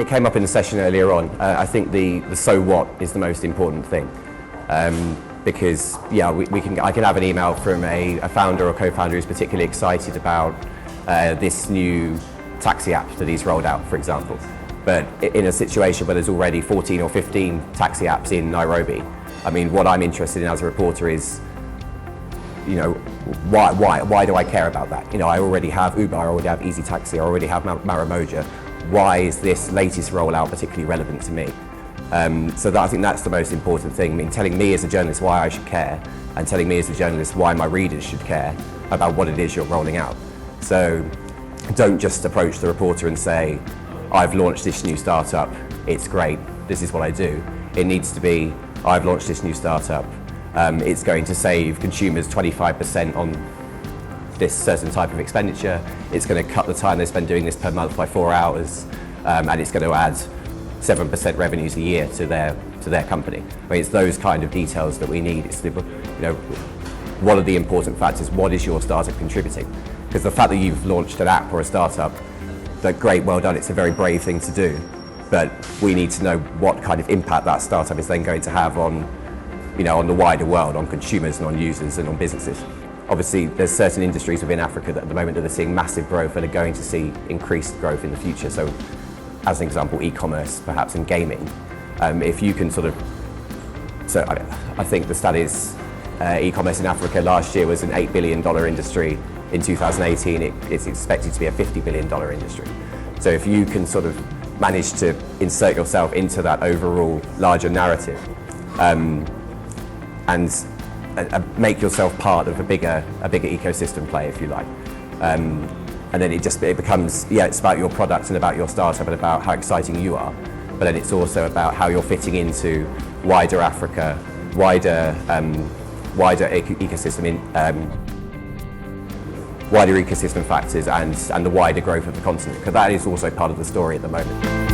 came up in the session earlier on. I think the so what is the most important thing. Because yeah, I can have an email from a founder or co-founder who's particularly excited about this new taxi app that he's rolled out, for example. But in a situation where there's already 14 or 15 taxi apps in Nairobi, I mean, what I'm interested in as a reporter is, you know, why do I care about that? You know, I already have Uber, I already have Easy Taxi, I already have Maramoja. Why is this latest rollout particularly relevant to me? So I think that's the most important thing. I mean, telling me as a journalist why I should care, and telling me as a journalist why my readers should care about what it is you're rolling out. So don't just approach the reporter and say, I've launched this new startup, it's great, this is what I do. It needs to be, I've launched this new startup, it's going to save consumers 25% on this certain type of expenditure, it's going to cut the time they spend doing this per month by 4 hours, and it's going to add 7% revenues a year to their company. I mean, it's those kind of details that we need. It's the, you know, what are the important factors? What is your startup contributing? Because the fact that you've launched an app or a startup, that great, well done. It's a very brave thing to do, but we need to know what kind of impact that startup is then going to have on, you know, on the wider world, on consumers and on users and on businesses. Obviously, there's certain industries within Africa that at the moment that are seeing massive growth and are going to see increased growth in the future. So, as an example, e-commerce, perhaps, and gaming. If you can sort of, so I think the stat is e-commerce in Africa last year was an $8 billion industry. In 2018, it's expected to be a $50 billion industry. So if you can sort of manage to insert yourself into that overall larger narrative and make yourself part of a bigger ecosystem play, if you like. And then it becomes, yeah, it's about your product and about your startup and about how exciting you are, but then it's also about how you're fitting into wider Africa, wider ecosystem factors and the wider growth of the continent, because that is also part of the story at the moment.